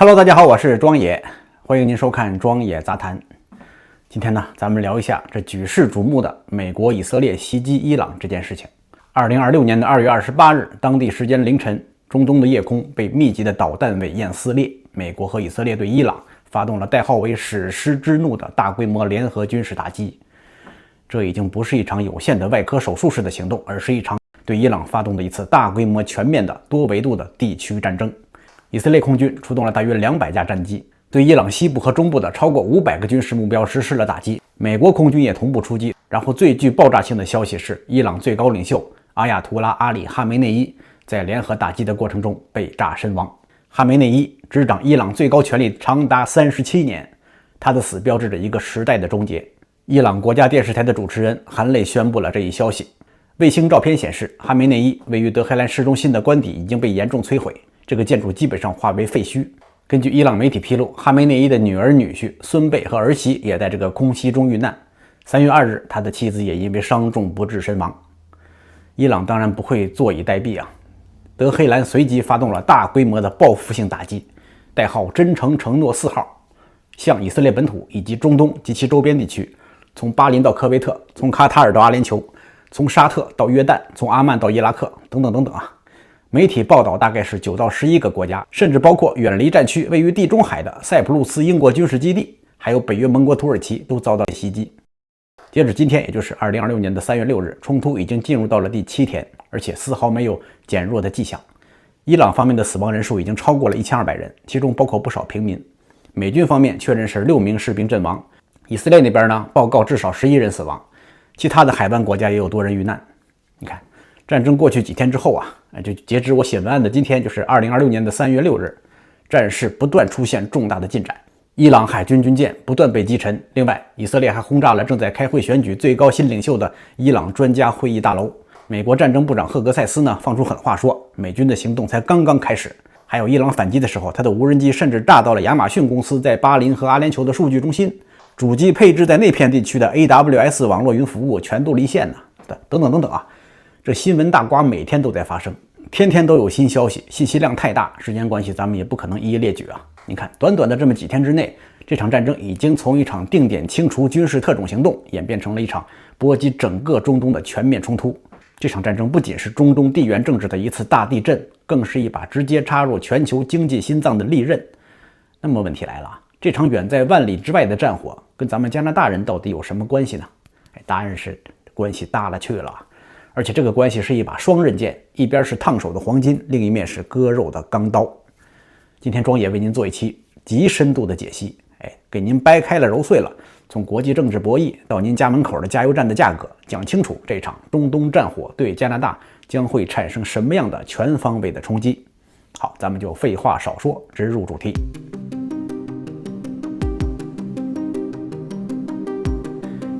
Hello， 大家好，我是庄野，欢迎您收看庄野杂谈。今天呢，咱们聊一下这举世瞩目的美国以色列袭击伊朗这件事情。2026年的2月28日，当地时间凌晨，中东的夜空被密集的导弹尾焰撕裂，美国和以色列对伊朗发动了代号为史诗之怒的大规模联合军事打击。这已经不是一场有限的外科手术式的行动，而是一场对伊朗发动的一次大规模全面的多维度的地区战争。以色列空军出动了大约200架战机，对伊朗西部和中部的超过500个军事目标实施了打击。美国空军也同步出击。然后最具爆炸性的消息是，伊朗最高领袖阿亚图拉阿里·哈梅内伊在联合打击的过程中被炸身亡。哈梅内伊执掌伊朗最高权力长达37年，他的死标志着一个时代的终结。伊朗国家电视台的主持人含泪宣布了这一消息。卫星照片显示，哈梅内伊位于德黑兰市中心的官邸已经被严重摧毁，这个建筑基本上化为废墟。根据伊朗媒体披露，哈梅内伊的女儿、女婿、孙辈和儿媳也在这个空袭中遇难。3月2日，他的妻子也因为伤重不治身亡。伊朗当然不会坐以待毙啊！德黑兰随即发动了大规模的报复性打击，代号真诚承诺4号，向以色列本土以及中东及其周边地区，从巴林到科威特，从卡塔尔到阿联酋，从沙特到约旦，从阿曼到伊拉克，等等等等啊！媒体报道大概是9到11个国家，甚至包括远离战区位于地中海的塞浦路斯英国军事基地，还有北约盟国土耳其都遭到袭击。截止今天，也就是2026年的3月6日，冲突已经进入到了第7天，而且丝毫没有减弱的迹象。伊朗方面的死亡人数已经超过了1200人，其中包括不少平民。美军方面确认是6名士兵阵亡，以色列那边呢报告至少11人死亡，其他的海湾国家也有多人遇难。你看，战争过去几天之后啊，就截止我写文案的今天，就是2026年的3月6日，战事不断出现重大的进展。伊朗海军军舰不断被击沉，另外以色列还轰炸了正在开会选举最高新领袖的伊朗专家会议大楼。美国战争部长赫格塞斯呢放出狠话说，美军的行动才刚刚开始。还有伊朗反击的时候，他的无人机甚至炸到了亚马逊公司在巴林和阿联酋的数据中心，主机配置在那片地区的 AWS 网络云服务全都离线呢，等等等等啊！这新闻大瓜每天都在发生，天天都有新消息，信息量太大，时间关系咱们也不可能一一列举啊。你看，短短的这么几天之内，这场战争已经从一场定点清除军事特种行动演变成了一场波及整个中东的全面冲突。这场战争不仅是中东地缘政治的一次大地震，更是一把直接插入全球经济心脏的利刃。那么问题来了，这场远在万里之外的战火跟咱们加拿大人到底有什么关系呢？答案是关系大了去了。而且这个关系是一把双刃剑，一边是烫手的黄金，另一面是割肉的钢刀。今天庄野为您做一期极深度的解析，给您掰开了揉碎了，从国际政治博弈到您家门口的加油站的价格，讲清楚这场中东战火对加拿大将会产生什么样的全方位的冲击。好，咱们就废话少说，直入主题。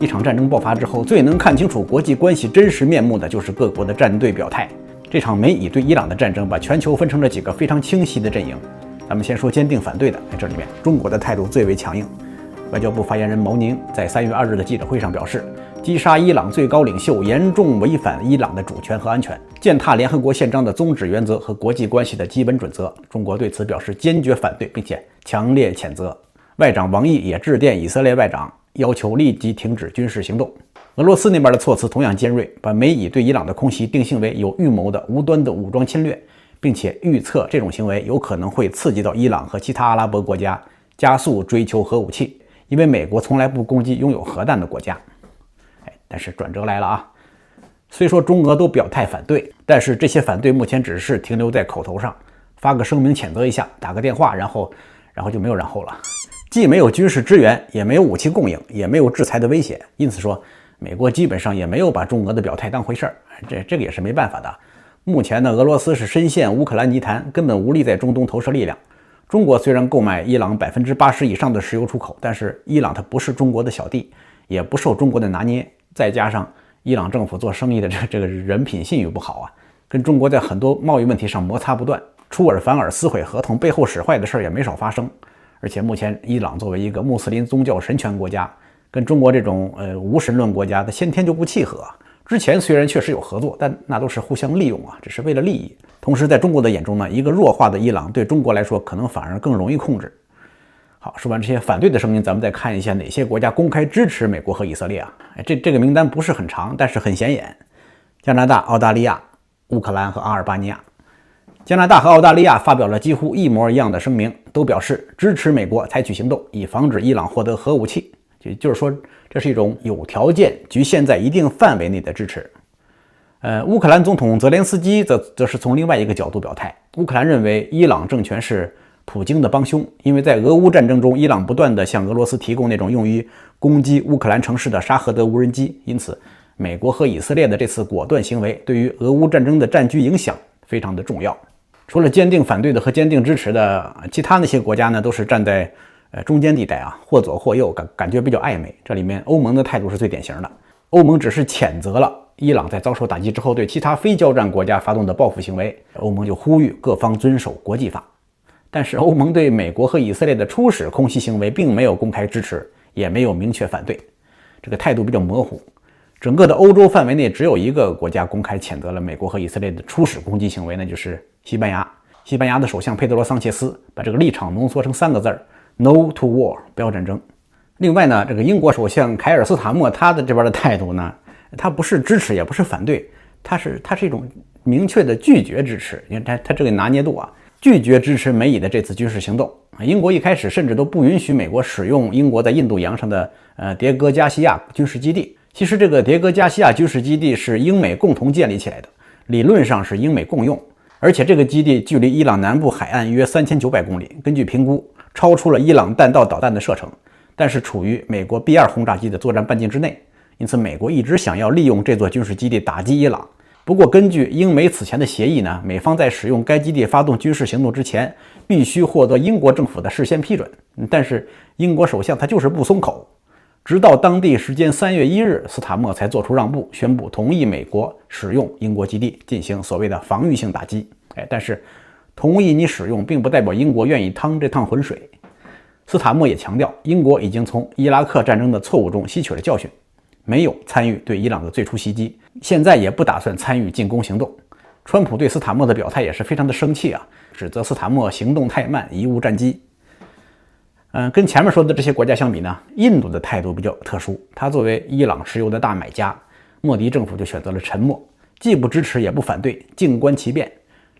一场战争爆发之后，最能看清楚国际关系真实面目的就是各国的战队表态。这场美以对伊朗的战争把全球分成了几个非常清晰的阵营。咱们先说坚定反对的，这里面中国的态度最为强硬。外交部发言人毛宁在3月2日的记者会上表示，击杀伊朗最高领袖严重违反伊朗的主权和安全，践踏联合国宪章的宗旨原则和国际关系的基本准则。中国对此表示坚决反对，并且强烈谴责。外长王毅也致电以色列外长，要求立即停止军事行动。俄罗斯那边的措辞同样尖锐，把美以对伊朗的空袭定性为有预谋的无端的武装侵略，并且预测这种行为有可能会刺激到伊朗和其他阿拉伯国家，加速追求核武器，因为美国从来不攻击拥有核弹的国家。但是转折来了啊！虽说中俄都表态反对，但是这些反对目前只是停留在口头上，发个声明谴责一下，打个电话，然后就没有然后了。既没有军事支援，也没有武器供应，也没有制裁的威胁，因此说美国基本上也没有把中俄的表态当回事儿，这个也是没办法的。目前呢，俄罗斯是深陷乌克兰泥潭，根本无力在中东投射力量。中国虽然购买伊朗80%以上的石油出口，但是伊朗它不是中国的小弟，也不受中国的拿捏，再加上伊朗政府做生意的这个人品信誉不好啊，跟中国在很多贸易问题上摩擦不断，出尔反尔、撕毁合同、背后使坏的事儿也没少发生。而且目前伊朗作为一个穆斯林宗教神权国家，跟中国这种无神论国家的先天就不契合，之前虽然确实有合作，但那都是互相利用啊，只是为了利益。同时，在中国的眼中呢，一个弱化的伊朗对中国来说可能反而更容易控制。好，说完这些反对的声音，咱们再看一下哪些国家公开支持美国和以色列啊？这个名单不是很长，但是很显眼：加拿大、澳大利亚、乌克兰和阿尔巴尼亚。加拿大和澳大利亚发表了几乎一模一样的声明，都表示支持美国采取行动，以防止伊朗获得核武器。就是说，这是一种有条件、局限在一定范围内的支持。乌克兰总统泽连斯基则是从另外一个角度表态。乌克兰认为伊朗政权是普京的帮凶，因为在俄乌战争中，伊朗不断地向俄罗斯提供那种用于攻击乌克兰城市的沙赫德无人机，因此美国和以色列的这次果断行为对于俄乌战争的战局影响非常的重要。除了坚定反对的和坚定支持的，其他那些国家呢，都是站在中间地带啊，或左或右，感觉比较暧昧。这里面欧盟的态度是最典型的，欧盟只是谴责了伊朗在遭受打击之后对其他非交战国家发动的报复行为，欧盟就呼吁各方遵守国际法。但是欧盟对美国和以色列的初始空袭行为并没有公开支持，也没有明确反对，这个态度比较模糊。整个的欧洲范围内只有一个国家公开谴责了美国和以色列的初始攻击行为，那就是西班牙。西班牙的首相佩德罗·桑切斯把这个立场浓缩成3个字：No to war， 不要战争。另外呢，这个英国首相凯尔·斯塔默他的这边的态度呢，他不是支持也不是反对，他是一种明确的拒绝支持。你看他这个拿捏度啊，拒绝支持美以的这次军事行动。英国一开始甚至都不允许美国使用英国在印度洋上的迭戈加西亚军事基地。其实这个迭戈加西亚军事基地是英美共同建立起来的，理论上是英美共用，而且这个基地距离伊朗南部海岸约3900公里，根据评估超出了伊朗弹道导弹的射程，但是处于美国 B-2 轰炸机的作战半径之内，因此美国一直想要利用这座军事基地打击伊朗。不过根据英美此前的协议呢，美方在使用该基地发动军事行动之前，必须获得英国政府的事先批准，但是英国首相他就是不松口。直到当地时间3月1日，斯塔默才做出让步，宣布同意美国使用英国基地进行所谓的防御性打击。但是同意你使用并不代表英国愿意趟这趟浑水。斯塔默也强调，英国已经从伊拉克战争的错误中吸取了教训，没有参与对伊朗的最初袭击，现在也不打算参与进攻行动。川普对斯塔默的表态也是非常的生气啊，指责斯塔默行动太慢，贻误战机。跟前面说的这些国家相比呢，印度的态度比较特殊。他作为伊朗石油的大买家，莫迪政府就选择了沉默，既不支持也不反对，静观其变。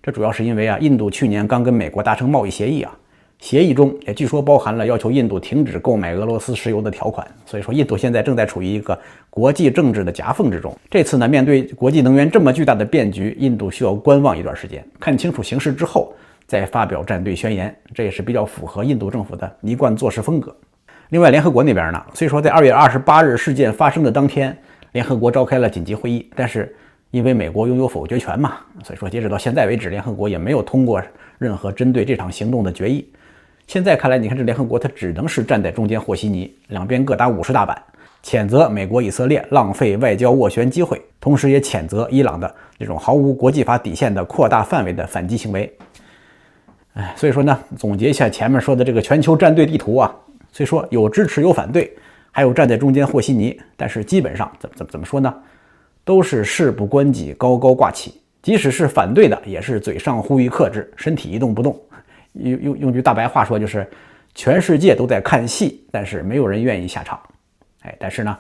这主要是因为印度去年刚跟美国达成贸易协议啊，协议中也据说包含了要求印度停止购买俄罗斯石油的条款。所以说，印度现在正在处于一个国际政治的夹缝之中。这次呢，面对国际能源这么巨大的变局，印度需要观望一段时间，看清楚形势之后再发表站队宣言，这也是比较符合印度政府的一贯做事风格。另外，联合国那边呢，虽说在2月28日事件发生的当天，联合国召开了紧急会议，但是因为美国拥有否决权嘛，所以说截止到现在为止，联合国也没有通过任何针对这场行动的决议。现在看来，你看这联合国它只能是站在中间和稀泥，两边各打50大板，谴责美国以色列浪费外交斡旋机会，同时也谴责伊朗的这种毫无国际法底线的扩大范围的反击行为。所以说呢，总结一下前面说的这个全球站队地图啊，虽说有支持有反对，还有站在中间和稀泥，但是基本上怎么说呢，都是事不关己高高挂起，即使是反对的也是嘴上呼吁克制，身体一动不动。用句大白话说，就是全世界都在看戏，但是没有人愿意下场。但是呢，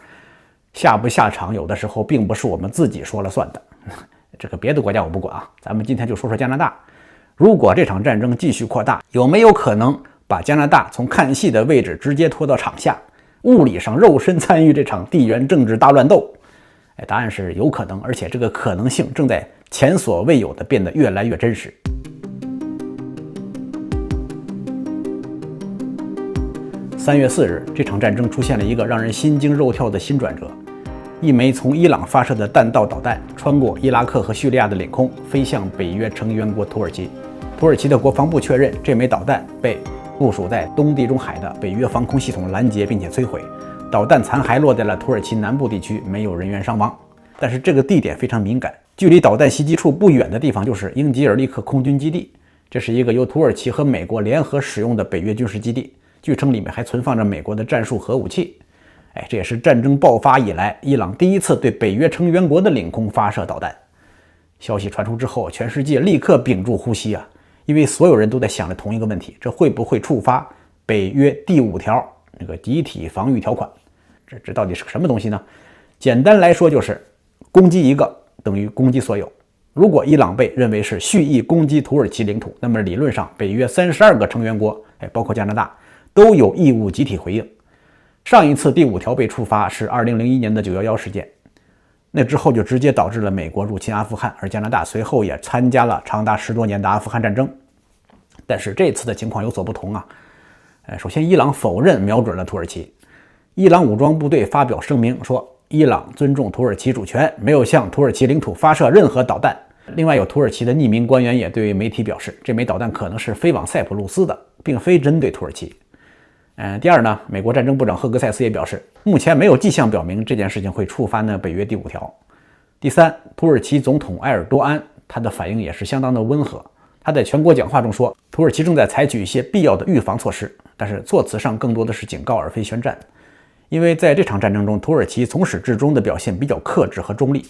下不下场有的时候并不是我们自己说了算的。这个别的国家我不管啊，咱们今天就说说加拿大。如果这场战争继续扩大，有没有可能把加拿大从看戏的位置直接拖到场下，物理上肉身参与这场地缘政治大乱斗？答案是有可能，而且这个可能性正在前所未有的变得越来越真实。3月4日，这场战争出现了一个让人心惊肉跳的新转折。一枚从伊朗发射的弹道导弹穿过伊拉克和叙利亚的领空，飞向北约成员国土耳其。土耳其的国防部确认，这枚导弹被部署在东地中海的北约防空系统拦截并且摧毁，导弹残骸落在了土耳其南部地区，没有人员伤亡。但是这个地点非常敏感，距离导弹袭击处不远的地方就是英吉尔利克空军基地，这是一个由土耳其和美国联合使用的北约军事基地，据称里面还存放着美国的战术核武器。这也是战争爆发以来伊朗第一次对北约成员国的领空发射导弹。消息传出之后，全世界立刻屏住呼吸啊，因为所有人都在想着同一个问题：这会不会触发北约第5条那个集体防御条款？这到底是个什么东西呢？简单来说就是攻击一个等于攻击所有。如果伊朗被认为是蓄意攻击土耳其领土，那么理论上北约32个成员国，包括加拿大，都有义务集体回应。上一次第5条被触发是2001年的911事件，那之后就直接导致了美国入侵阿富汗，而加拿大随后也参加了长达10多年的阿富汗战争。但是这次的情况有所不同啊。首先，伊朗否认瞄准了土耳其。伊朗武装部队发表声明说，伊朗尊重土耳其主权，没有向土耳其领土发射任何导弹。另外，有土耳其的匿名官员也对媒体表示，这枚导弹可能是飞往塞浦路斯的，并非针对土耳其。第二呢，美国战争部长赫格塞斯也表示，目前没有迹象表明这件事情会触发北约第5条。第三，土耳其总统埃尔多安他的反应也是相当的温和，他在全国讲话中说，土耳其正在采取一些必要的预防措施，但是措辞上更多的是警告而非宣战。因为在这场战争中，土耳其从始至终的表现比较克制和中立，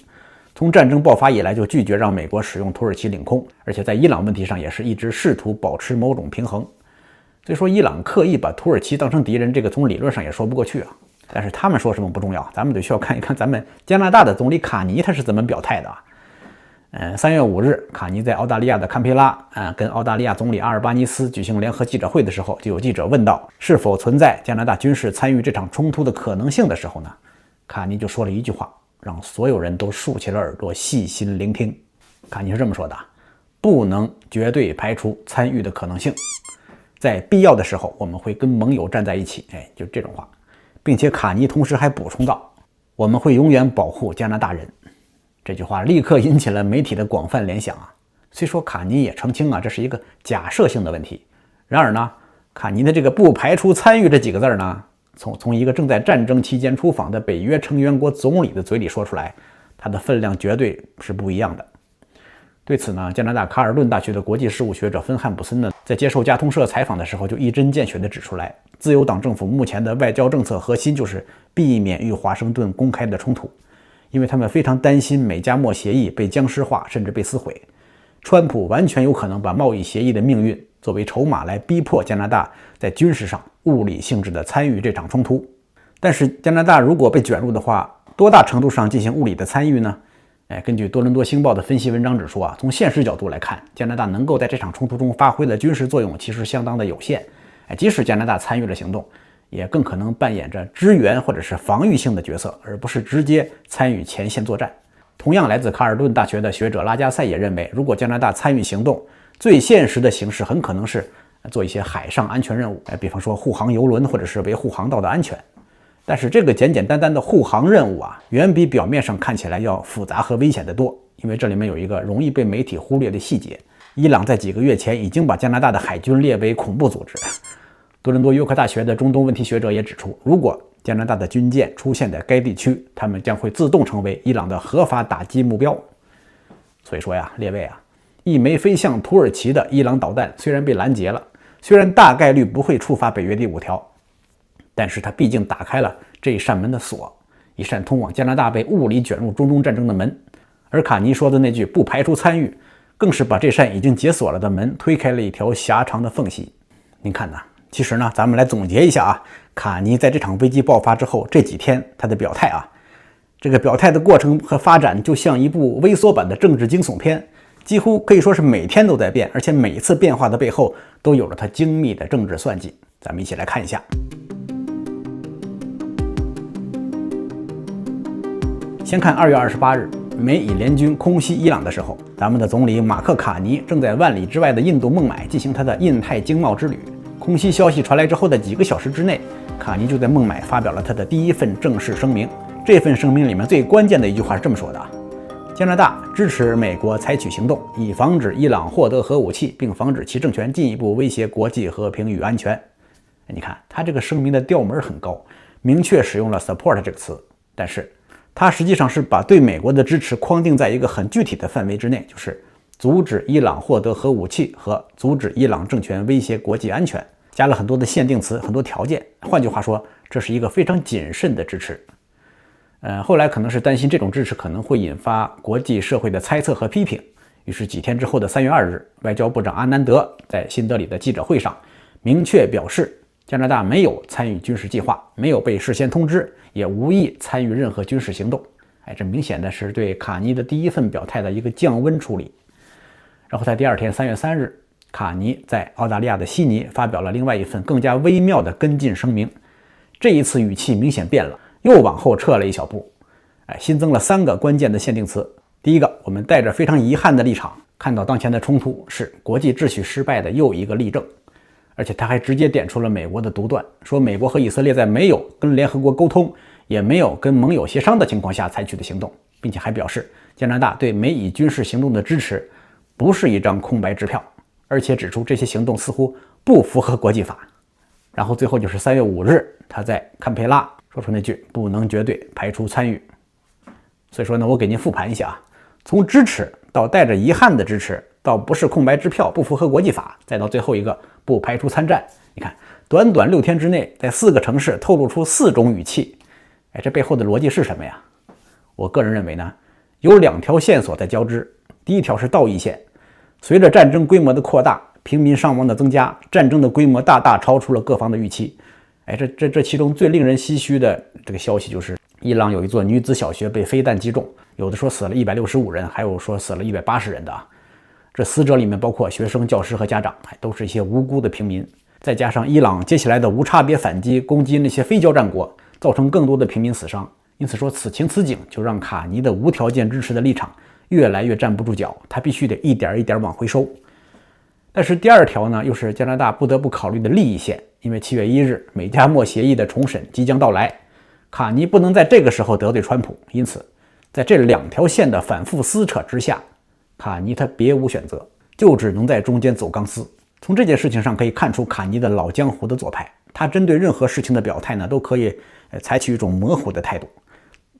从战争爆发以来就拒绝让美国使用土耳其领空，而且在伊朗问题上也是一直试图保持某种平衡。所以说伊朗刻意把土耳其当成敌人，这个从理论上也说不过去啊。但是他们说什么不重要，咱们得需要看一看咱们加拿大的总理卡尼他是怎么表态的啊。3月5日，卡尼在澳大利亚的堪培拉跟澳大利亚总理阿尔巴尼斯举行联合记者会的时候，就有记者问到是否存在加拿大军事参与这场冲突的可能性的时候呢，卡尼就说了一句话，让所有人都竖起了耳朵细心聆听。卡尼是这么说的：不能绝对排除参与的可能性，在必要的时候我们会跟盟友站在一起。就这种话，并且卡尼同时还补充道，我们会永远保护加拿大人。这句话立刻引起了媒体的广泛联想啊。虽说卡尼也澄清这是一个假设性的问题，然而呢，卡尼的这个不排除参与这几个字呢，从一个正在战争期间出访的北约成员国总理的嘴里说出来，它的分量绝对是不一样的。对此呢，加拿大卡尔顿大学的国际事务学者芬汉普森呢，在接受加通社采访的时候就一针见血地指出来，自由党政府目前的外交政策核心就是避免与华盛顿公开的冲突，因为他们非常担心美加墨协议被僵尸化，甚至被撕毁。川普完全有可能把贸易协议的命运作为筹码来逼迫加拿大在军事上物理性质的参与这场冲突。但是加拿大如果被卷入的话，多大程度上进行物理的参与呢？根据多伦多星报的分析文章指出从现实角度来看，加拿大能够在这场冲突中发挥的军事作用其实相当的有限。即使加拿大参与了行动，也更可能扮演着支援或者是防御性的角色，而不是直接参与前线作战。同样，来自卡尔顿大学的学者拉加塞也认为，如果加拿大参与行动，最现实的形式很可能是做一些海上安全任务，比方说护航油轮或者是维护航道的安全。但是这个简简单单的护航任务远比表面上看起来要复杂和危险得多，因为这里面有一个容易被媒体忽略的细节：伊朗在几个月前已经把加拿大的海军列为恐怖组织。多伦多约克大学的中东问题学者也指出，如果加拿大的军舰出现在该地区，他们将会自动成为伊朗的合法打击目标。所以说列位一枚飞向土耳其的伊朗导弹虽然被拦截了，虽然大概率不会触发北约第5条，但是它毕竟打开了这一扇门的锁，一扇通往加拿大被物理卷入中东战争的门。而卡尼说的那句不排除参与，更是把这扇已经解锁了的门推开了一条狭长的缝隙。您看其实呢，咱们来总结一下卡尼在这场危机爆发之后这几天他的表态这个表态的过程和发展就像一部微缩版的政治惊悚片，几乎可以说是每天都在变，而且每一次变化的背后都有了他精密的政治算计。咱们一起来看一下。先看2月28日，美以联军空袭伊朗的时候，咱们的总理马克卡尼正在万里之外的印度孟买进行他的印太经贸之旅。空袭消息传来之后的几个小时之内，卡尼就在孟买发表了他的第一份正式声明。这份声明里面最关键的一句话是这么说的：加拿大支持美国采取行动，以防止伊朗获得核武器，并防止其政权进一步威胁国际和平与安全。你看他这个声明的调门很高，明确使用了 support 这个词，但是他实际上是把对美国的支持框定在一个很具体的范围之内，就是阻止伊朗获得核武器和阻止伊朗政权威胁国际安全。加了很多的限定词，很多条件。换句话说，这是一个非常谨慎的支持。后来可能是担心这种支持可能会引发国际社会的猜测和批评，于是几天之后的3月2日，外交部长阿南德在新德里的记者会上明确表示，加拿大没有参与军事计划，没有被事先通知，也无意参与任何军事行动。这明显的是对卡尼的第一份表态的一个降温处理。然后在第二天3月3日，卡尼在澳大利亚的悉尼发表了另外一份更加微妙的跟进声明，这一次语气明显变了，又往后撤了一小步，新增了3个关键的限定词。第一个，我们带着非常遗憾的立场，看到当前的冲突是国际秩序失败的又一个例证。而且他还直接点出了美国的独断，说美国和以色列在没有跟联合国沟通，也没有跟盟友协商的情况下采取的行动，并且还表示加拿大对美以军事行动的支持不是一张空白支票，而且指出这些行动似乎不符合国际法。然后最后就是3月5日，他在堪培拉说出那句不能绝对排除参与。所以说呢，我给您复盘一下啊，从支持到带着遗憾的支持，到不是空白支票，不符合国际法，再到最后一个不排除参战。你看，短短6天之内，在4个城市透露出4种语气。这背后的逻辑是什么呀？我个人认为呢，有2条线索在交织。第一条是道义线，随着战争规模的扩大，平民伤亡的增加，战争的规模大大超出了各方的预期。这其中最令人唏嘘的这个消息就是，伊朗有一座女子小学被飞弹击中，有的说死了165人，还有说死了180人的啊。这死者里面包括学生、教师和家长，都是一些无辜的平民。再加上伊朗接下来的无差别反击，攻击那些非交战国，造成更多的平民死伤。因此说，此情此景就让卡尼的无条件支持的立场越来越站不住脚，他必须得一点一点往回收。但是第2条呢，又是加拿大不得不考虑的利益线，因为7月1日美加墨协议的重审即将到来，卡尼不能在这个时候得罪川普，因此在这2条线的反复撕扯之下，卡尼他别无选择，就只能在中间走钢丝。从这件事情上可以看出卡尼的老江湖的左派，他针对任何事情的表态呢，都可以采取一种模糊的态度，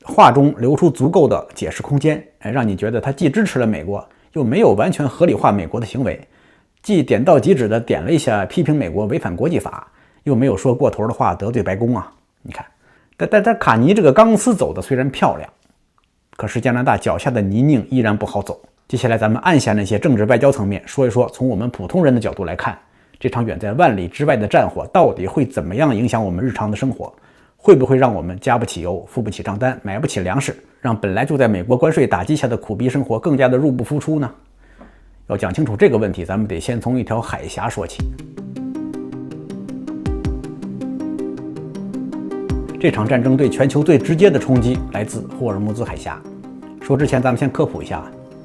话中留出足够的解释空间，让你觉得他既支持了美国，又没有完全合理化美国的行为，既点到即止的点了一下批评美国违反国际法，又没有说过头的话得罪白宫啊。你看，但卡尼这个钢丝走的虽然漂亮，可是加拿大脚下的泥泞依然不好走。接下来咱们按下那些政治外交层面，说一说从我们普通人的角度来看，这场远在万里之外的战火到底会怎么样影响我们日常的生活？会不会让我们加不起油、付不起账单、买不起粮食，让本来就在美国关税打击下的苦逼生活更加的入不敷出呢？要讲清楚这个问题，咱们得先从一条海峡说起。这场战争对全球最直接的冲击来自霍尔木兹海峡。说之前咱们先科普一下，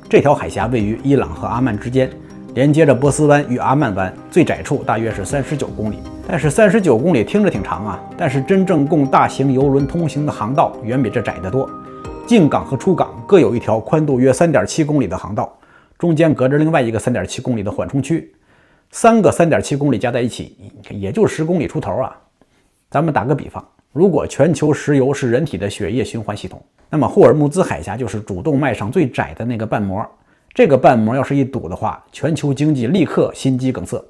这条海峡位于伊朗和阿曼之间，连接着波斯湾与阿曼湾，最窄处大约是39公里。但是39公里听着挺长啊，但是真正供大型邮轮通行的航道远比这窄得多。进港和出港各有一条宽度约 3.7 公里的航道，中间隔着另外一个 3.7 公里的缓冲区，3个 3.7 公里加在一起也就10公里出头啊。咱们打个比方，如果全球石油是人体的血液循环系统，那么霍尔木兹海峡就是主动脉上最窄的那个瓣膜，这个瓣膜要是一堵的话，全球经济立刻心肌梗塞。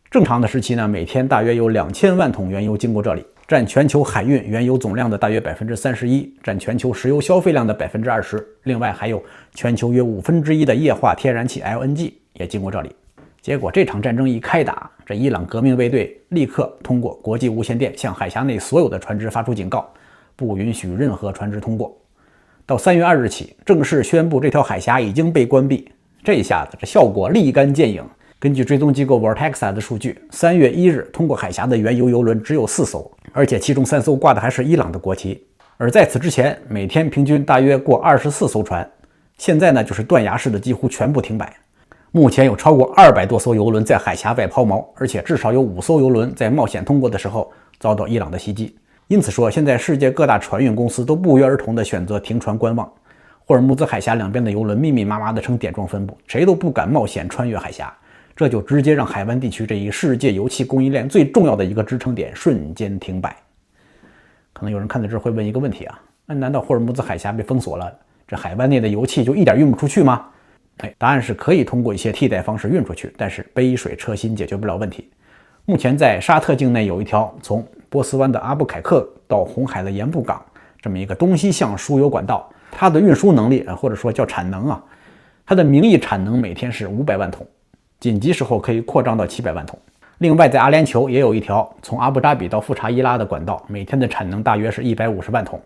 正常的时期呢，每天大约有2000万桶原油经过这里，占全球海运原油总量的大约 31%， 占全球石油消费量的 20%， 另外还有全球约1/5的液化天然气 LNG 也经过这里。结果这场战争一开打，这伊朗革命卫队立刻通过国际无线电向海峡内所有的船只发出警告，不允许任何船只通过。到3月2日起，正式宣布这条海峡已经被关闭。这一下子，这效果立竿见影。根据追踪机构 Vortexa 的数据，3月1日通过海峡的原油邮轮只有4艘，而且其中3艘挂的还是伊朗的国旗。而在此之前，每天平均大约过24艘船，现在呢就是断崖式的几乎全部停摆。目前有超过200多艘邮轮在海峡外抛锚，而且至少有5艘邮轮在冒险通过的时候遭到伊朗的袭击。因此说，现在世界各大船运公司都不约而同地选择停船观望。霍尔木兹海峡两边的邮轮密密麻麻地成点状分布，谁都不敢冒险穿越海峡，这就直接让海湾地区这一世界油气供应链最重要的一个支撑点瞬间停摆。可能有人看到这会问一个问题啊，那难道霍尔木兹海峡被封锁了，这海湾内的油气就一点运不出去吗？答案是可以通过一些替代方式运出去，但是杯水车薪解决不了问题。目前在沙特境内有一条从波斯湾的阿布凯克到红海的盐布港这么一个东西向输油管道，它的运输能力或者说叫产能啊，它的名义产能每天是500万桶，紧急时候可以扩张到700万桶。另外在阿联酋也有一条从阿布扎比到富查伊拉的管道，每天的产能大约是150万桶。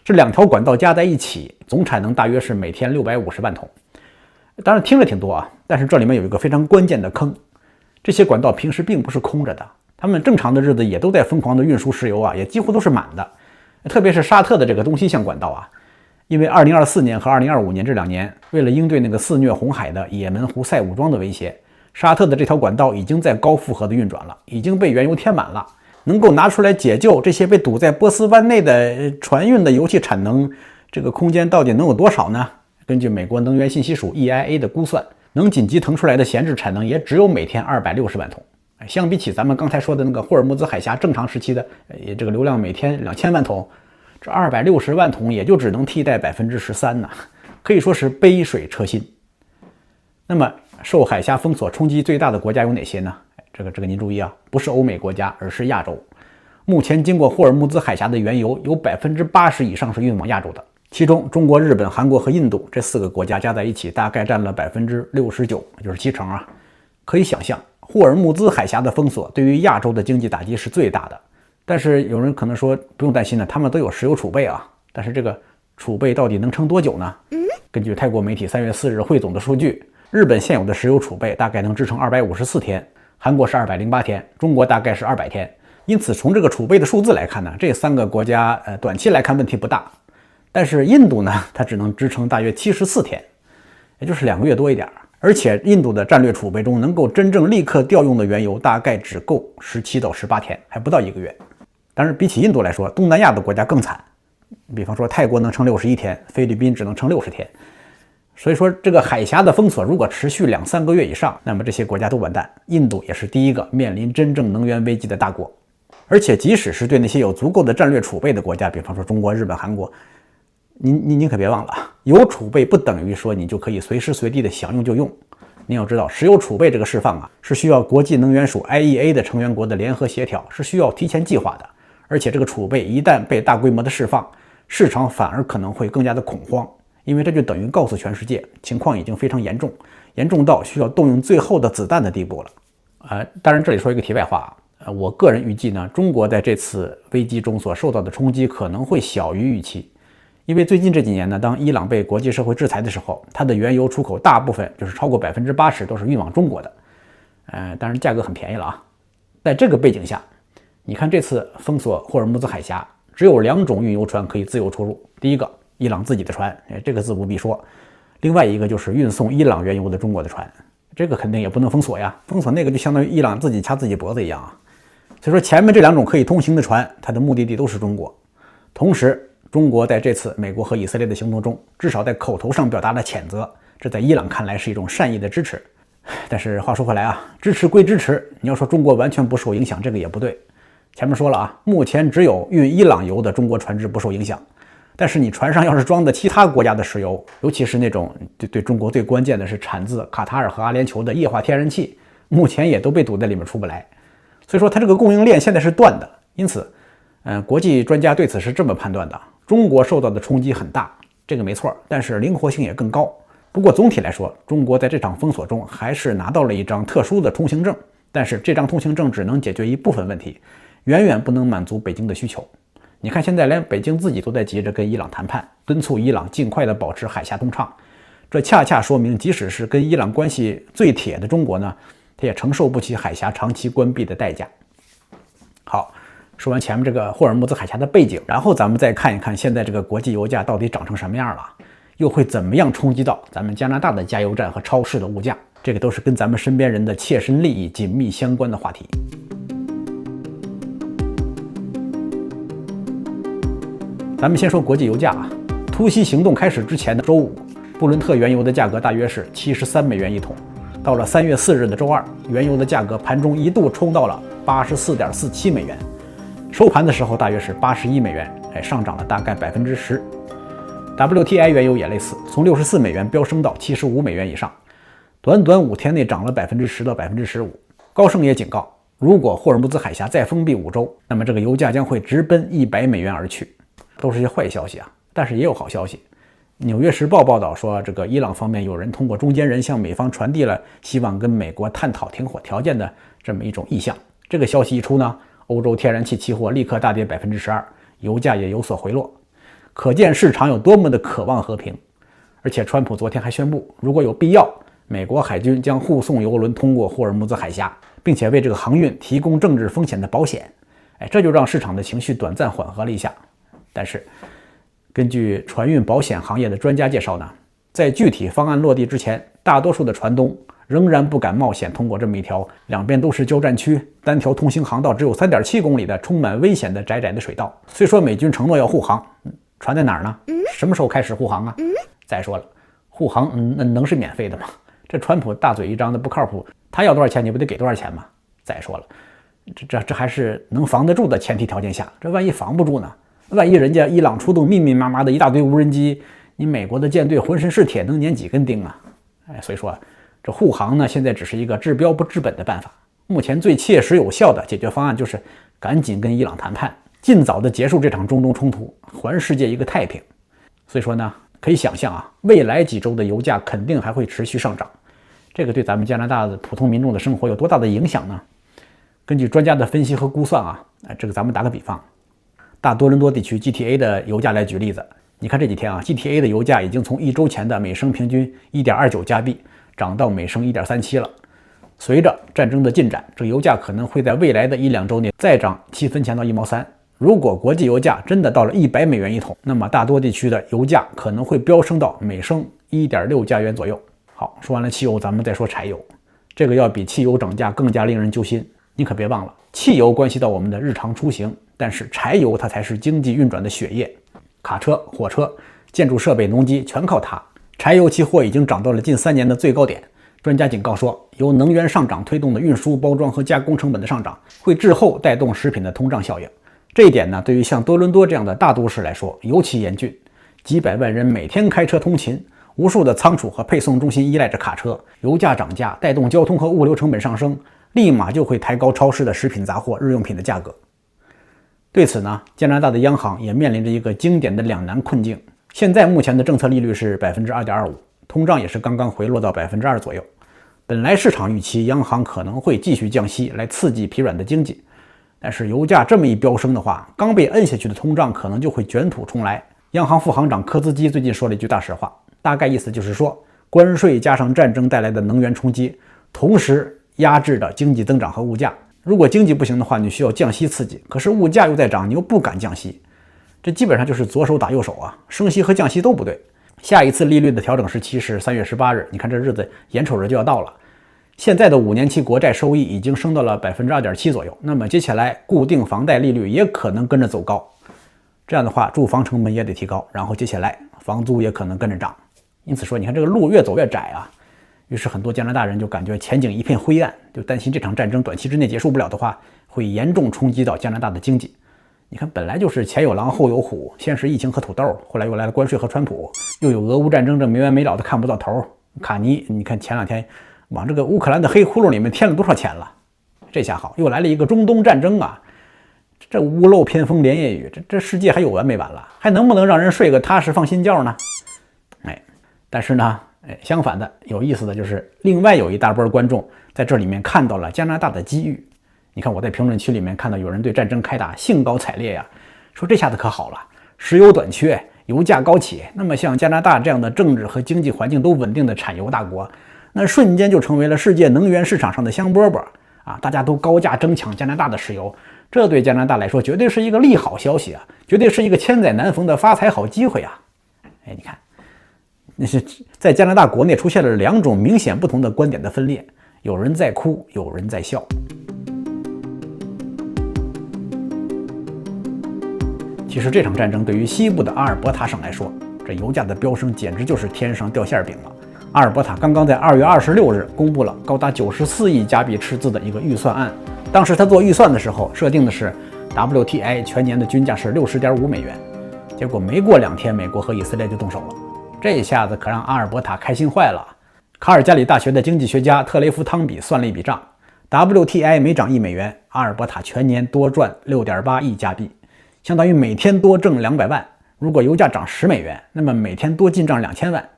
这2条管道加在一起，总产能大约是每天650万桶。当然听着挺多啊，但是这里面有一个非常关键的坑，这些管道平时并不是空着的，他们正常的日子也都在疯狂的运输石油啊，也几乎都是满的。特别是沙特的这个东西向管道啊，因为2024年和2025年这2年，为了应对那个肆虐红海的也门胡塞武装的威胁，沙特的这条管道已经在高负荷的运转了，已经被原油填满了，能够拿出来解救这些被堵在波斯湾内的船运的油气产能，这个空间到底能有多少呢？根据美国能源信息署 EIA 的估算，能紧急腾出来的闲置产能也只有每天260万桶。相比起咱们刚才说的那个霍尔木兹海峡正常时期的这个流量每天2000万桶，这260万桶也就只能替代13%呢，可以说是杯水车薪。那么受海峡封锁冲击最大的国家有哪些呢？这个您注意啊，不是欧美国家，而是亚洲。目前经过霍尔木兹海峡的原油有80%以上是运往亚洲的，其中中国、日本、韩国和印度这4个国家加在一起大概占了69%，也就是70%啊。可以想象霍尔木兹海峡的封锁对于亚洲的经济打击是最大的。但是有人可能说不用担心了，他们都有石油储备啊，但是这个储备到底能撑多久呢？根据泰国媒体3月4日汇总的数据，日本现有的石油储备大概能支撑254天，韩国是208天，中国大概是200天。因此从这个储备的数字来看呢，这3个国家短期来看问题不大。但是印度呢，它只能支撑大约74天，也就是2个月多一点。而且印度的战略储备中能够真正立刻调用的原油大概只够17到18天，还不到1个月。当然比起印度来说，东南亚的国家更惨，比方说泰国能撑61天，菲律宾只能撑60天。所以说这个海峡的封锁如果持续2-3个月以上，那么这些国家都完蛋。印度也是第一个面临真正能源危机的大国。而且即使是对那些有足够的战略储备的国家，比方说中国、日本、韩国，您可别忘了，有储备不等于说你就可以随时随地的想用就用。您要知道，石油储备这个释放啊，是需要国际能源署 IEA 的成员国的联合协调，是需要提前计划的。而且这个储备一旦被大规模的释放，市场反而可能会更加的恐慌，因为这就等于告诉全世界情况已经非常严重，严重到需要动用最后的子弹的地步了。当然这里说一个题外话啊，我个人预计呢，中国在这次危机中所受到的冲击可能会小于预期。因为最近这几年呢，当伊朗被国际社会制裁的时候，它的原油出口大部分就是超过80%都是运往中国的，当然价格很便宜了啊。在这个背景下，你看这次封锁霍尔木兹海峡，只有2种运油船可以自由出入。第一个，伊朗自己的船，这个自不必说；另外一个就是运送伊朗原油的中国的船，这个肯定也不能封锁呀，封锁那个就相当于伊朗自己掐自己脖子一样啊。所以说前面这2种可以通行的船，它的目的地都是中国。同时中国在这次美国和以色列的行动中，至少在口头上表达了谴责，这在伊朗看来是一种善意的支持。但是话说回来啊，支持归支持，你要说中国完全不受影响，这个也不对。前面说了啊，目前只有运伊朗油的中国船只不受影响，但是你船上要是装的其他国家的石油，尤其是那种对中国最关键的是产自卡塔尔和阿联酋的液化天然气，目前也都被堵在里面出不来。所以说它这个供应链现在是断的。因此国际专家对此是这么判断的，中国受到的冲击很大，这个没错，但是灵活性也更高。不过总体来说，中国在这场封锁中还是拿到了一张特殊的通行证，但是这张通行证只能解决一部分问题，远远不能满足北京的需求。你看现在连北京自己都在急着跟伊朗谈判，敦促伊朗尽快的保持海峡通畅，这恰恰说明即使是跟伊朗关系最铁的中国呢，它也承受不起海峡长期关闭的代价。好，说完前面这个霍尔木兹海峡的背景，然后咱们再看一看现在这个国际油价到底涨成什么样了，又会怎么样冲击到咱们加拿大的加油站和超市的物价，这个都是跟咱们身边人的切身利益紧密相关的话题。咱们先说国际油价啊，突袭行动开始之前的周五，布伦特原油的价格大约是73美元一桶，到了3月4日的周二，原油的价格盘中一度冲到了84.47美元，收盘的时候大约是81美元，上涨了大概10%。WTI 原油也类似，从64美元飙升到75美元以上，短短5天内涨了10%到15%。高盛也警告，如果霍尔木兹海峡再封闭5周，那么这个油价将会直奔$100而去，都是些坏消息啊。但是也有好消息，《纽约时报》报道说，这个伊朗方面有人通过中间人向美方传递了希望跟美国探讨停火条件的这么一种意向。这个消息一出呢，欧洲天然气期货立刻大跌12%，油价也有所回落，可见市场有多么的渴望和平。而且川普昨天还宣布，如果有必要，美国海军将护送油轮通过霍尔木兹海峡，并且为这个航运提供政治风险的保险。这就让市场的情绪短暂缓和了一下。但是根据船运保险行业的专家介绍呢，在具体方案落地之前，大多数的船东仍然不敢冒险通过这么一条两边都是交战区、单条通行航道只有3.7公里的充满危险的窄窄的水道。虽说美军承诺要护航，船在哪儿呢？什么时候开始护航啊？再说了，护航能是免费的吗？这川普大嘴一张的不靠谱，他要多少钱你不得给多少钱吗？再说了，这还是能防得住的前提条件下，这万一防不住呢？万一人家伊朗出动密密麻麻的一大堆无人机，你美国的舰队浑身是铁，能粘几根钉啊？所以说这护航呢，现在只是一个治标不治本的办法。目前最切实有效的解决方案就是赶紧跟伊朗谈判，尽早的结束这场中东冲突，还世界一个太平。所以说呢，可以想象啊，未来几周的油价肯定还会持续上涨。这个对咱们加拿大的普通民众的生活有多大的影响呢？根据专家的分析和估算啊，这个咱们打个比方，大多伦多地区 GTA 的油价来举例子，你看这几天啊 GTA 的油价已经从1周前的每升平均 1.29 加币涨到每升 1.37 了。随着战争的进展，这个油价可能会在未来的1-2周内再涨7分钱到1毛3。如果国际油价真的到了$100一桶，那么大多地区的油价可能会飙升到每升 1.6加元左右。好，说完了汽油，咱们再说柴油。这个要比汽油涨价更加令人揪心。你可别忘了，汽油关系到我们的日常出行，但是柴油它才是经济运转的血液。卡车、火车、建筑设备、农机全靠它。柴油期货已经涨到了近3年的最高点。专家警告说，由能源上涨推动的运输、包装和加工成本的上涨，会滞后带动食品的通胀效应。这一点呢，对于像多伦多这样的大都市来说尤其严峻。几百万人每天开车通勤，无数的仓储和配送中心依赖着卡车，油价涨价带动交通和物流成本上升，立马就会抬高超市的食品杂货、日用品的价格。对此呢，加拿大的央行也面临着一个经典的两难困境。现在目前的政策利率是 2.25%， 通胀也是刚刚回落到 2% 左右。本来市场预期央行可能会继续降息来刺激疲软的经济，但是油价这么一飙升的话，刚被摁下去的通胀可能就会卷土重来。央行副行长科兹基最近说了一句大实话，大概意思就是说，关税加上战争带来的能源冲击，同时压制着经济增长和物价。如果经济不行的话，你需要降息刺激，可是物价又在涨，你又不敢降息，这基本上就是左手打右手啊，升息和降息都不对。下一次利率的调整时期是3月18日，你看这日子眼瞅着就要到了。现在的5年期国债收益已经升到了 2.7% 左右，那么接下来固定房贷利率也可能跟着走高。这样的话，住房成本也得提高，然后接下来房租也可能跟着涨。因此说，你看这个路越走越窄啊。于是很多加拿大人就感觉前景一片灰暗，就担心这场战争短期之内结束不了的话，会严重冲击到加拿大的经济。你看，本来就是前有狼后有虎，先是疫情和土豆，后来又来了关税和川普，又有俄乌战争，这没完没了的看不到头。卡尼，你看前2天往这个乌克兰的黑窟窿里面添了多少钱了？这下好，又来了一个中东战争啊！这屋漏偏逢连夜雨，这世界还有完没完了？还能不能让人睡个踏实放心觉呢？但是呢，相反的，有意思的就是另外有一大波观众在这里面看到了加拿大的机遇。你看我在评论区里面看到有人对战争开打兴高采烈呀，说这下子可好了，石油短缺，油价高企，那么像加拿大这样的政治和经济环境都稳定的产油大国，那瞬间就成为了世界能源市场上的香饽饽啊！大家都高价争抢加拿大的石油，这对加拿大来说绝对是一个利好消息啊，绝对是一个千载难逢的发财好机会啊！你看，那是在加拿大国内出现了2种明显不同的观点的分裂，有人在哭，有人在笑。其实这场战争对于西部的阿尔伯塔省来说，这油价的飙升简直就是天上掉馅饼了。阿尔伯塔刚刚在2月26日公布了高达94亿加币赤字的一个预算案。当时他做预算的时候设定的是 WTI 全年的均价是$60.5，结果没过2天，美国和以色列就动手了。这下子可让阿尔伯塔开心坏了。卡尔加里大学的经济学家特雷夫汤比算了一笔账， WTI 每涨$1，阿尔伯塔全年多赚6.8亿加币，相当于每天多挣200万。如果油价涨$10，那么每天多进账2000万。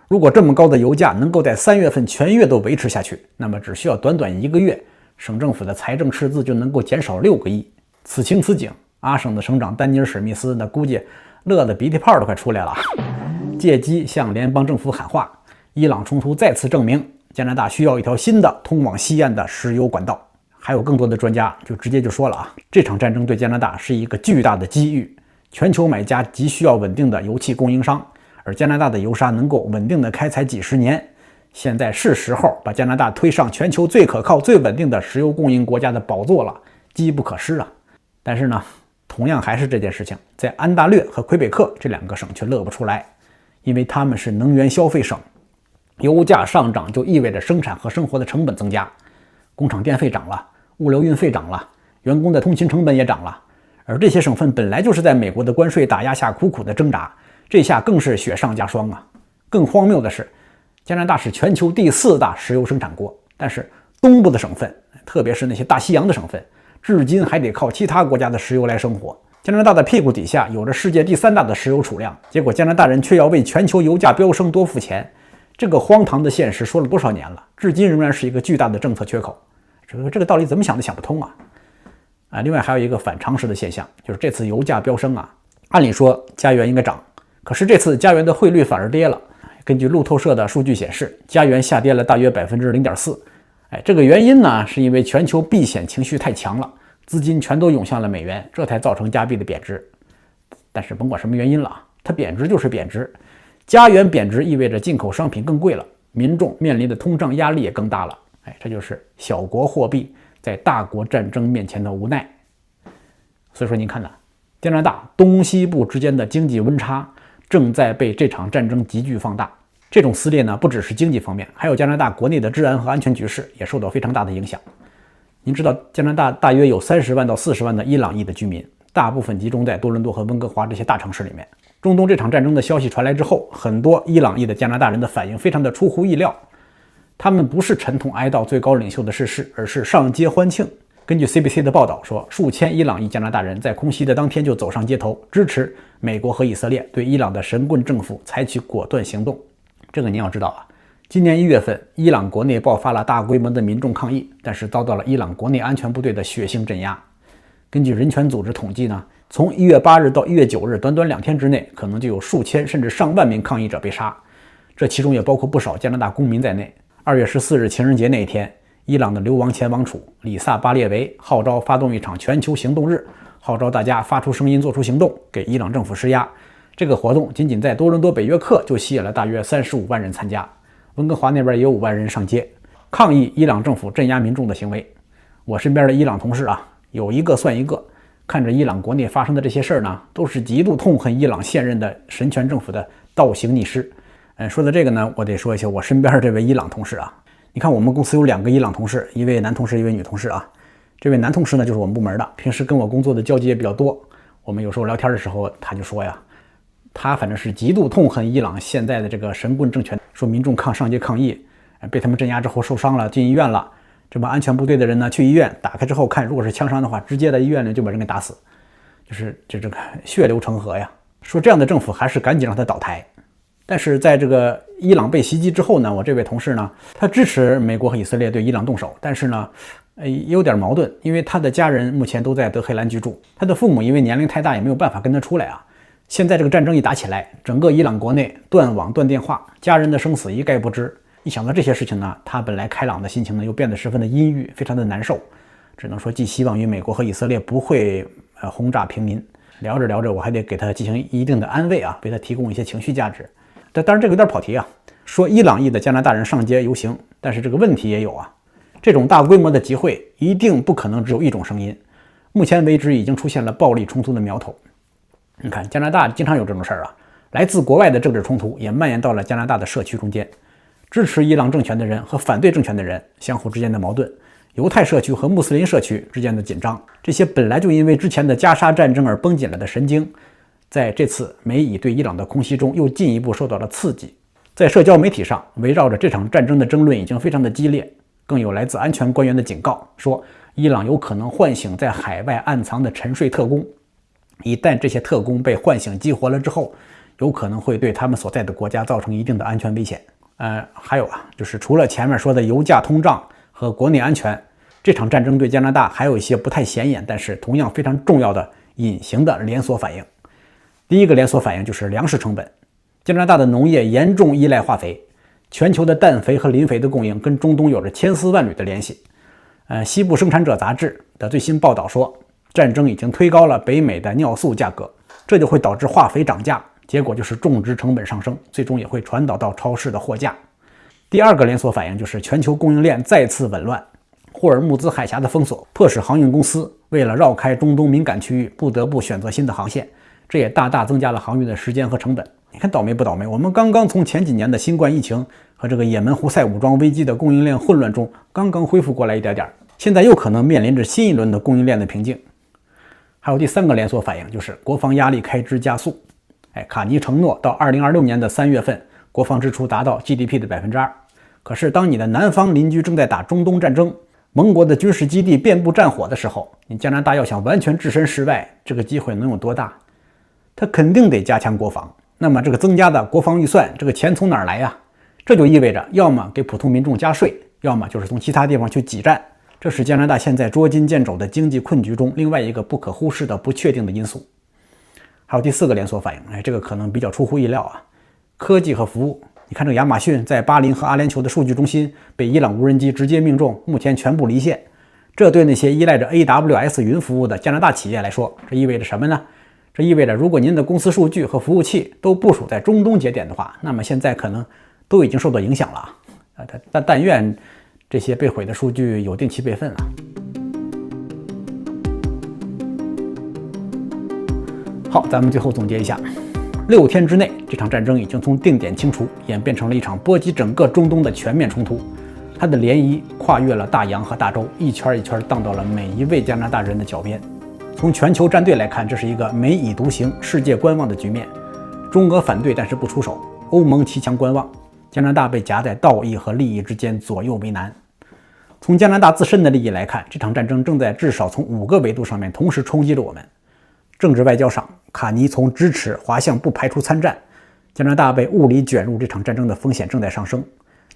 如果这么高的油价能够在3月份全月都维持下去，那么只需要短短1个月，省政府的财政赤字就能够减少6个亿。此情此景，阿省的省长丹尼尔·史密斯那估计乐得鼻涕泡都快出来了，借机向联邦政府喊话：伊朗冲突再次证明加拿大需要一条新的通往西岸的石油管道。还有更多的专家就直接就说了这场战争对加拿大是一个巨大的机遇，全球买家急需要稳定的油气供应商，而加拿大的油砂能够稳定的开采几十年，现在是时候把加拿大推上全球最可靠最稳定的石油供应国家的宝座了，机不可失啊。但是呢，同样还是这件事情在安大略和魁北克这2个省却乐不出来，因为他们是能源消费省，油价上涨就意味着生产和生活的成本增加，工厂电费涨了，物流运费涨了，员工的通勤成本也涨了，而这些省份本来就是在美国的关税打压下苦苦的挣扎，这下更是雪上加霜啊！更荒谬的是，加拿大是全球第4大石油生产国，但是东部的省份，特别是那些大西洋的省份，至今还得靠其他国家的石油来生活。加拿大的屁股底下有着世界第3大的石油储量，结果加拿大人却要为全球油价飙升多付钱。这个荒唐的现实说了多少年了，至今仍然是一个巨大的政策缺口。这个道理怎么想都想不通啊！另外还有一个反常识的现象，就是这次油价飙升按理说加元应该涨，可是这次加元的汇率反而跌了。根据路透社的数据显示，加元下跌了大约 0.4%。这个原因呢，是因为全球避险情绪太强了，资金全都涌向了美元，这才造成加币的贬值。但是甭管什么原因了，它贬值就是贬值。加元贬值意味着进口商品更贵了，民众面临的通胀压力也更大了。这就是小国货币在大国战争面前的无奈。所以说您看呢，加拿大东西部之间的经济温差正在被这场战争急剧放大。这种撕裂呢，不只是经济方面，还有加拿大国内的治安和安全局势也受到非常大的影响。您知道加拿大大约有30万到40万的伊朗裔的居民，大部分集中在多伦多和温哥华这些大城市里面。中东这场战争的消息传来之后，很多伊朗裔的加拿大人的反应非常的出乎意料，他们不是沉痛哀悼最高领袖的逝世，而是上街欢庆。根据 CBC 的报道说，数千伊朗裔加拿大人在空袭的当天就走上街头，支持美国和以色列对伊朗的神棍政府采取果断行动。这个您要知道今年1月份，伊朗国内爆发了大规模的民众抗议，但是遭到了伊朗国内安全部队的血腥镇压。根据人权组织统计呢，从1月8日到1月9日，短短2天之内，可能就有数千甚至上万名抗议者被杀，这其中也包括不少加拿大公民在内。2月14日情人节那一天，伊朗的流亡前王储里萨巴列维号召发动一场全球行动日，号召大家发出声音做出行动，给伊朗政府施压。这个活动仅仅在多伦多北约克就吸引了大约35万人参加，温哥华那边也有5万人上街抗议伊朗政府镇压民众的行为。我身边的伊朗同事有一个算一个，看着伊朗国内发生的这些事儿呢，都是极度痛恨伊朗现任的神权政府的倒行逆施。说到这个呢，我得说一下我身边这位伊朗同事你看我们公司有2个伊朗同事，一位男同事，一位女同事这位男同事呢，就是我们部门的，平时跟我工作的交集也比较多。我们有时候聊天的时候，他就说他反正是极度痛恨伊朗现在的这个神棍政权，说民众上街抗议，被他们镇压之后受伤了，进医院了。这帮安全部队的人呢，去医院打开之后看，如果是枪伤的话，直接在医院里就把人给打死，就是这个血流成河呀。说这样的政府还是赶紧让他倒台。但是在这个伊朗被袭击之后呢，我这位同事呢，他支持美国和以色列对伊朗动手，但是呢，也有点矛盾，因为他的家人目前都在德黑兰居住，他的父母因为年龄太大，也没有办法跟他出来现在这个战争一打起来，整个伊朗国内断网断电话，家人的生死一概不知。一想到这些事情呢，他本来开朗的心情呢，又变得十分的阴郁，非常的难受。只能说寄希望于美国和以色列不会轰炸平民。聊着聊着，我还得给他进行一定的安慰为他提供一些情绪价值。但当然这个有点跑题说伊朗裔的加拿大人上街游行，但是这个问题也有这种大规模的集会一定不可能只有一种声音。目前为止已经出现了暴力冲突的苗头。你看加拿大经常有这种事儿来自国外的政治冲突也蔓延到了加拿大的社区中间，支持伊朗政权的人和反对政权的人相互之间的矛盾，犹太社区和穆斯林社区之间的紧张，这些本来就因为之前的加沙战争而绷紧了的神经，在这次美以对伊朗的空袭中又进一步受到了刺激。在社交媒体上，围绕着这场战争的争论已经非常的激烈，更有来自安全官员的警告，说伊朗有可能唤醒在海外暗藏的沉睡特工，一旦这些特工被唤醒激活了之后，有可能会对他们所在的国家造成一定的安全危险。还有就是除了前面说的油价通胀和国内安全，这场战争对加拿大还有一些不太显眼，但是同样非常重要的隐形的连锁反应。第一个连锁反应就是粮食成本。加拿大的农业严重依赖化肥，全球的氮肥和磷肥的供应跟中东有着千丝万缕的联系。西部生产者杂志的最新报道说，战争已经推高了北美的尿素价格，这就会导致化肥涨价，结果就是种植成本上升，最终也会传导到超市的货架。第二个连锁反应就是全球供应链再次紊乱。霍尔木兹海峡的封锁迫使航运公司为了绕开中东敏感区域，不得不选择新的航线，这也大大增加了航运的时间和成本。你看倒霉不倒霉？我们刚刚从前几年的新冠疫情和这个也门胡塞武装危机的供应链混乱中刚刚恢复过来一点点，现在又可能面临着新一轮的供应链的瓶颈。还有第三个连锁反应就是国防压力开支加速。卡尼承诺到2026年的3月份，国防支出达到 GDP 的 2%。可是当你的南方邻居正在打中东战争，盟国的军事基地遍布战火的时候，你加拿大要想完全置身事外，这个机会能有多大？它肯定得加强国防。那么这个增加的国防预算，这个钱从哪儿来呀？这就意味着要么给普通民众加税，要么就是从其他地方去挤占。这是加拿大现在捉襟见肘的经济困局中另外一个不可忽视的不确定的因素。还有第四个连锁反应，这个可能比较出乎意料啊，科技和服务。你看这个亚马逊在巴林和阿联酋的数据中心被伊朗无人机直接命中，目前全部离线。这对那些依赖着 AWS 云服务的加拿大企业来说，这意味着什么呢？这意味着如果您的公司数据和服务器都部署在中东节点的话，那么现在可能都已经受到影响了啊。但愿这些被毁的数据有定期备份了。好，咱们最后总结一下，6天之内，这场战争已经从定点清除演变成了一场波及整个中东的全面冲突。它的涟漪跨越了大洋和大洲，一圈一圈荡到了每一位加拿大人的脚边。从全球战队来看，这是一个美以独行、世界观望的局面。中俄反对，但是不出手；欧盟骑墙观望，加拿大被夹在道义和利益之间，左右为难。从加拿大自身的利益来看，这场战争正在至少从5个维度上面同时冲击着我们。政治外交上，卡尼从支持滑向不排除参战，加拿大被物理卷入这场战争的风险正在上升。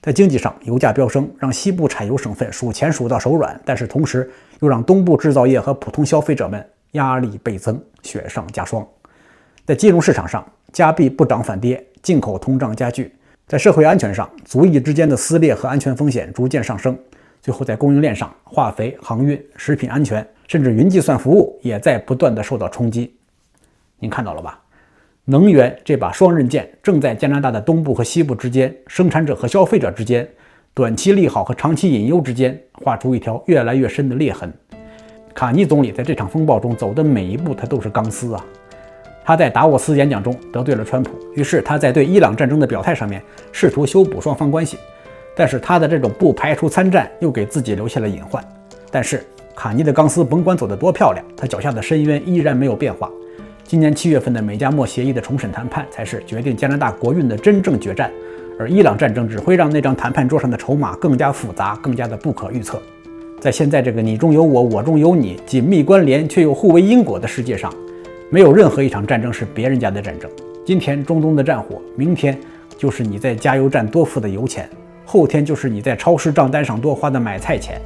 在经济上，油价飙升，让西部产油省份数钱数到手软，但是同时又让东部制造业和普通消费者们压力倍增，雪上加霜。在金融市场上，加币不涨反跌，进口通胀加剧。在社会安全上，族裔之间的撕裂和安全风险逐渐上升。最后在供应链上，化肥、航运、食品安全，甚至云计算服务也在不断的受到冲击。您看到了吧？能源这把双刃剑正在加拿大的东部和西部之间，生产者和消费者之间，短期利好和长期隐忧之间画出一条越来越深的裂痕。卡尼总理在这场风暴中走的每一步，他都是钢丝啊。他在达沃斯演讲中得罪了川普，于是他在对伊朗战争的表态上面试图修补双方关系，但是他的这种不排除参战又给自己留下了隐患。但是卡尼的钢丝甭管走得多漂亮，他脚下的深渊依然没有变化。今年7月份的美加墨协议的重审谈判才是决定加拿大国运的真正决战，而伊朗战争只会让那张谈判桌上的筹码更加复杂，更加的不可预测。在现在这个你中有我，我中有你，紧密关联却又互为因果的世界上，没有任何一场战争是别人家的战争。今天中东的战火，明天就是你在加油站多付的油钱，后天就是你在超市账单上多花的买菜钱。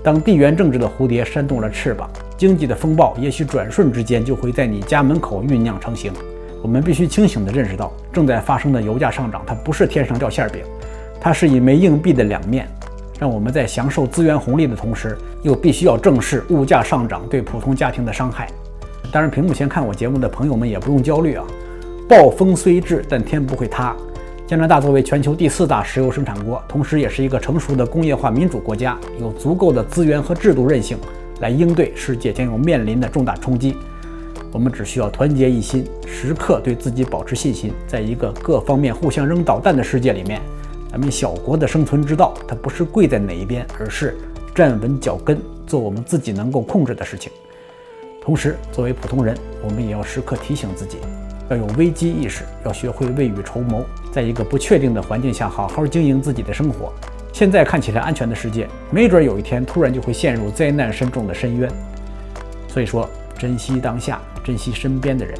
当地缘政治的蝴蝶扇动了翅膀，经济的风暴也许转瞬之间就会在你家门口酝酿成型。我们必须清醒地认识到，正在发生的油价上涨，它不是天上掉馅饼，它是一枚硬币的两面。让我们在享受资源红利的同时，又必须要正视物价上涨对普通家庭的伤害。当然，屏幕前看我节目的朋友们也不用焦虑啊，暴风虽至，但天不会塌。加拿大作为全球第4大石油生产国，同时也是一个成熟的工业化民主国家，有足够的资源和制度韧性来应对世界将要面临的重大冲击。我们只需要团结一心，时刻对自己保持信心。在一个各方面互相扔导弹的世界里面，咱们小国的生存之道，它不是跪在哪一边，而是站稳脚跟，做我们自己能够控制的事情。同时，作为普通人，我们也要时刻提醒自己，要有危机意识，要学会未雨绸缪，在一个不确定的环境下好好经营自己的生活，现在看起来安全的世界，没准有一天突然就会陷入灾难深重的深渊。所以说，珍惜当下，珍惜身边的人，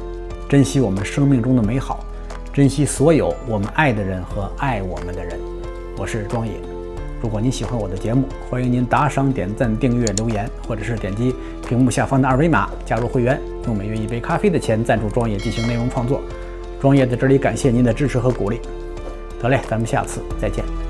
珍惜我们生命中的美好，珍惜所有我们爱的人和爱我们的人。我是庄野。如果您喜欢我的节目，欢迎您打赏、点赞、订阅、留言，或者是点击屏幕下方的二维码加入会员，用每月1杯咖啡的钱赞助庄野进行内容创作。庄野在这里感谢您的支持和鼓励。得嘞，咱们下次再见。